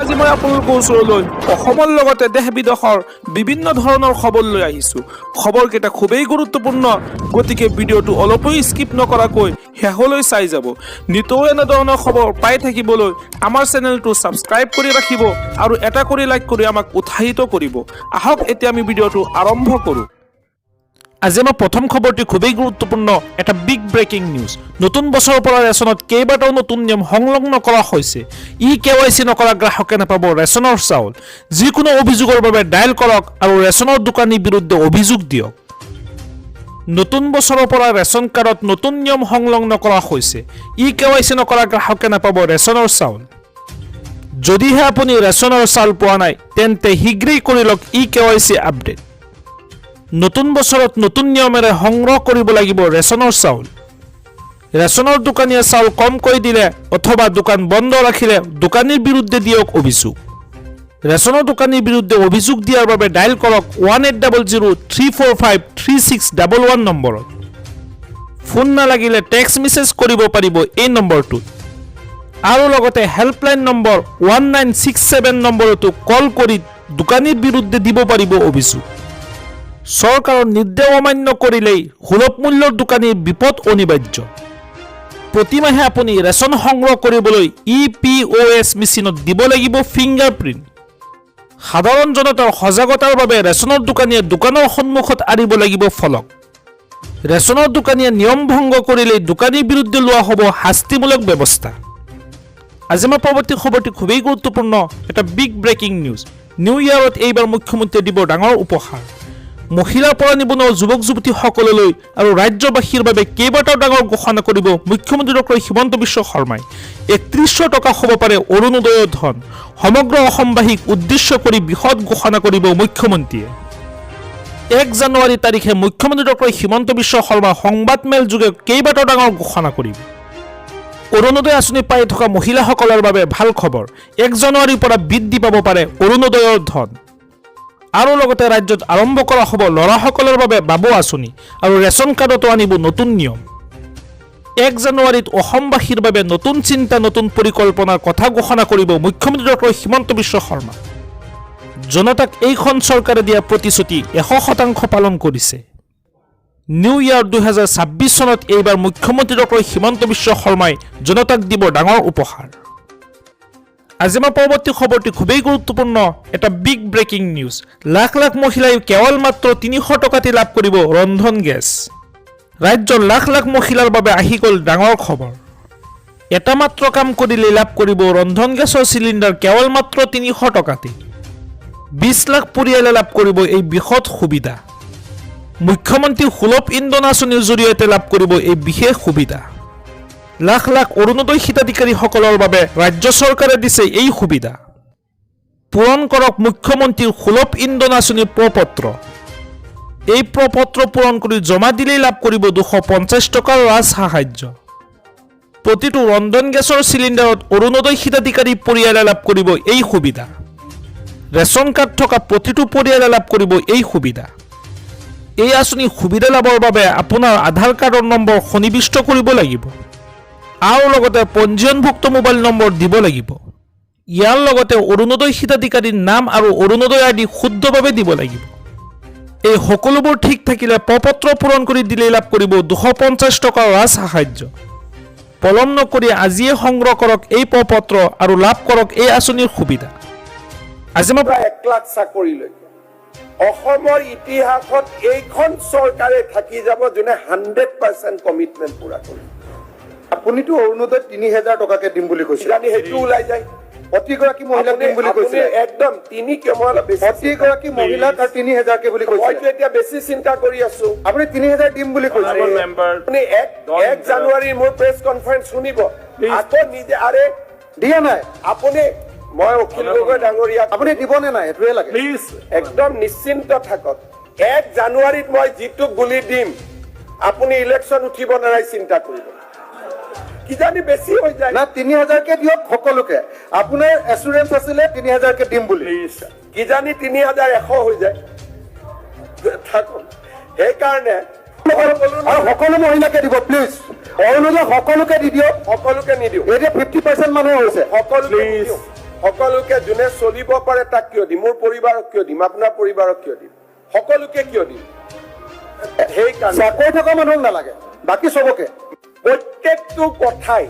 আজি মই আপোনালোকৰ ওচৰলৈ অসমৰ লগতে দেশ বিদেশৰ বিভিন্ন ধৰণৰ খবৰ লৈ আহিছোঁ। খবৰকেইটা খুবেই গুৰুত্বপূৰ্ণ, গতিকে ভিডিঅ'টো অলপো স্কিপ নকৰাকৈ শেষলৈ চাই যাব। নিতৌ এনেধৰণৰ খবৰ পাই থাকিবলৈ আমাৰ চেনেলটো ছাবস্ক্ৰাইব কৰি ৰাখিব আৰু এটা কৰি লাইক কৰি আমাক উৎসাহিত কৰিব। আহক এতিয়া আমি ভিডিঅ'টো আৰম্ভ কৰোঁ। আজি আমাৰ প্ৰথম খবৰটি খুবেই গুৰুত্বপূৰ্ণ, এটা বিগ ব্ৰেকিং নিউজ। নতুন বছৰৰ পৰা ৰেচনত কেইবাটাও নতুন নিয়ম সংলগ্ন কৰা হৈছে। KYC নকৰা গ্ৰাহকে নাপাব ৰেচনৰ চাউল। যিকোনো অভিযোগৰ বাবে ডায়েল কৰক আৰু ৰেচনৰ দোকানীৰ বিৰুদ্ধে অভিযোগ দিয়ক। নতুন বছৰৰ পৰা ৰেচন কাৰ্ডত নতুন নিয়ম সংলগ্ন কৰা হৈছে। KYC নকৰা গ্ৰাহকে নাপাব ৰেচনৰ চাউল। যদিহে আপুনি ৰেচনৰ চাউল পোৱা নাই তেন্তে শীঘ্ৰেই কৰি লওক KYC আপডেট। নতুন বছৰত নতুন নিয়মেৰে সংগ্ৰহ কৰিব লাগিব ৰেচনৰ চাউল। ৰেচনৰ দোকানীয়ে চাউল কমকৈ দিলে অথবা দোকান বন্ধ ৰাখিলে দোকানীৰ বিৰুদ্ধে দিয়ক অভিযোগ। ৰেচনৰ দোকানীৰ বিৰুদ্ধে অভিযোগ দিয়াৰ বাবে ডায়েল কৰক 1800-345-3611 নম্বৰত। ফোন নালাগিলে টেক্সট মেছেজ কৰিব পাৰিব এই নম্বৰটোত। আৰু লগতে হেল্পলাইন নম্বৰ 1967 নম্বৰতো কল কৰি দোকানীৰ বিৰুদ্ধে দিব পাৰিব অভিযোগ। চৰকাৰৰ নিৰ্দেশ অমান্য কৰিলেই সুলভ মূল্যৰ দোকানীৰ বিপদ অনিবাৰ্য। প্ৰতিমাহে আপুনি ৰেচন সংগ্ৰহ কৰিবলৈ EPOS মেচিনত দিব লাগিব ফিংগাৰপ্ৰিণ্ট। সাধাৰণ জনতাৰ সজাগতাৰ বাবে ৰেচনৰ দোকানীয়ে দোকানৰ সন্মুখত আনিব লাগিব ফলক। ৰেচনৰ দোকানীয়ে নিয়ম ভংগ কৰিলেই দোকানীৰ বিৰুদ্ধে লোৱা হ'ব শাস্তিমূলক ব্যৱস্থা। আজি আমাৰ পৰৱৰ্তী খবৰটি খুবেই গুৰুত্বপূৰ্ণ, এটা বিগ ব্ৰেকিং নিউজ। নিউ ইয়েৰত এইবাৰ মুখ্যমন্ত্ৰীয়ে দিব ডাঙৰ উপহাৰ। মহিলাৰ পৰা নিবনুৱা যুৱক যুৱতীসকললৈ আৰু ৰাজ্যবাসীৰ বাবে কেইবাটাও ডাঙৰ ঘোষণা কৰিব মুখ্যমন্ত্ৰী ডক্টৰ হিমন্ত বিশ্ব শৰ্মাই। 3100 টকা হ'ব পাৰে অৰুণোদয়ৰ ধন। সমগ্ৰ অসমবাসীক উদ্দেশ্য কৰি বৃহৎ ঘোষণা কৰিব মুখ্যমন্ত্ৰীয়ে। 1 জানুৱাৰী তাৰিখে মুখ্যমন্ত্ৰী ডক্টৰ হিমন্ত বিশ্ব শৰ্মা সংবাদমেল যোগে কেইবাটাও ডাঙৰ ঘোষণা কৰিব। অৰুণোদয় আঁচনি পাই থকা মহিলাসকলৰ বাবে ভাল খবৰ। 1 জানুৱাৰীৰ পৰা বৃদ্ধি পাব পাৰে অৰুণোদয়ৰ ধন। আৰু লগতে ৰাজ্যত আৰম্ভ কৰা হ'ব ল'ৰাসকলৰ বাবে বাবু আঁচনি আৰু ৰেচন কাৰ্ডতো আনিব নতুন নিয়ম। 1 জানুৱাৰীত অসমবাসীৰ বাবে নতুন চিন্তা নতুন পৰিকল্পনাৰ কথা ঘোষণা কৰিব মুখ্যমন্ত্ৰী ডক্টৰ হিমন্ত বিশ্ব শৰ্মা। জনতাক এইখন চৰকাৰে দিয়া প্ৰতিশ্ৰুতি 100% পালন কৰিছে। নিউ ইয়েৰ 2026 চনত এইবাৰ মুখ্যমন্ত্ৰী ডক্টৰ হিমন্ত বিশ্ব শৰ্মাই জনতাক দিব ডাঙৰ উপহাৰ। আজি আমাৰ পৰৱৰ্তী খবৰটি খুবেই গুৰুত্বপূৰ্ণ, এটা big breaking news. Lakh lakh মহিলাই কেৱল মাত্ৰ 300 টকাতে লাভ কৰিব ৰন্ধন গেছ। ৰাজ্যৰ লাখ লাখ মহিলাৰ বাবে আহি গ'ল ডাঙৰ খবৰ। এটা মাত্ৰ কাম কৰিলে লাভ কৰিব ৰন্ধন গেছৰ চিলিণ্ডাৰ কেৱল মাত্ৰ 300 টকাতে। 20 লাখ পৰিয়ালে লাভ কৰিব এই বৃহৎ সুবিধা। মুখ্যমন্ত্ৰী সুলভ ইন্ধন আঁচনিৰ জৰিয়তে লাভ কৰিব এই বিশেষ সুবিধা। লাখ লাখ অৰুণোদয় হিতাধিকাৰীসকলৰ বাবে ৰাজ্য চৰকাৰে দিছে এই সুবিধা। পূৰণ কৰক মুখ্যমন্ত্ৰীৰ সুলভ ইন্ধন আঁচনিৰ প্ৰপত্ৰ। এই প্ৰপত্ৰ পূৰণ কৰি জমা দিলেই লাভ কৰিব 250 টকাৰ ৰাজ সাহায্য। প্ৰতিটো ৰন্ধন গেছৰ চিলিণ্ডাৰত অৰুণোদয় হিতাধিকাৰী পৰিয়ালে লাভ কৰিব এই সুবিধা। ৰেচন কাৰ্ড থকা প্ৰতিটো পৰিয়ালে লাভ কৰিব এই সুবিধা। এই আঁচনিৰ সুবিধা লাভৰ বাবে আপোনাৰ আধাৰ কাৰ্ডৰ নম্বৰ সন্নিৱিষ্ট কৰিব লাগিব আৰু লগতে পঞ্জীয়নভুক্ত মোবাইল নম্বৰ দিব লাগিব। ইয়াৰ লগতে অৰুণোদয় হিতাধিকাৰীৰ নাম আৰু অৰুণোদয় আদি শুদ্ধভাৱে দিব লাগিব। এই সকলোবোৰ ঠিক থাকিলে প্ৰপত্ৰ পূৰণ কৰি দিলেই লাভ কৰিব 250 টকাৰ ৰাজ সাহায্য। পলম নকৰি আজিয়ে সংগ্ৰহ কৰক এই প্ৰপত্ৰ আৰু লাভ কৰক এই আঁচনিৰ সুবিধা। আজি মই 1 লাখ চাকৰিলৈ অসমৰ ইতিহাসত এইখন চৰকাৰে থাকি যাব যোনে 100% কমিটমেণ্ট পুৰা কৰিব। আপুনিতো অৰুণোদয় 3000 টকাকে দিম বুলি কৈছে, জানি সেইটো ওলাই যায়। প্ৰতিগৰাকী মহিলাক দিম বুলি কৈছে, একদম 3 কেৱল প্ৰতিগৰাকী মহিলাক আৰু 3000 কে বুলি কৈছে। মইতো এতিয়া বেছি চিন্তা কৰি আছো। আপুনি 3000 দিম বুলি কৈছে। আপুনি 1 জানুৱাৰীৰ মোৰ প্ৰেছ কনফাৰেন্স শুনিব। আকৌ নিজে আৰে দিয়া নাই আপুনি, মই অখিল গগৈ ডাঙৰীয়া, আপুনি দিবনে নাই সেইটোৱে লাগে। একদম নিশ্চিন্ত থাকক। 1 জানুৱাৰীত মই যিটো গুলি দিম আপুনি ইলেকশ্যন উঠিব নাৰাই চিন্তা কৰিব। কিজানি বেছি হৈ যায় না 3000 কে দিয়ক সকলোকে। আপোনাৰ এসুৰেন্স আছিলে 3000 কে দিম বুলি, কিজানি 3100 হৈ যায়। থাকক সেইকাৰণে সকলো মহিলাকে দিব প্লিজ। অৰুণোদয় সকলোকে দি দিয়ক। সকলোকে নিদিওঁ, এতিয়া 50% মানুহ হৈছে। সকলোকে নিদিওঁ। সকলোকে যোনে চলিব পাৰে তাক কিয় দিম, মোৰ পৰিবাৰক কিয় দিম, আপোনাৰ পৰিবাৰক কিয় দিম, সকলোকে কিয় দিম? সেইকাৰণে চাকৰি থকা মানুহক নালাগে, বাকী চবকে। প্ৰত্যেকটো কথাই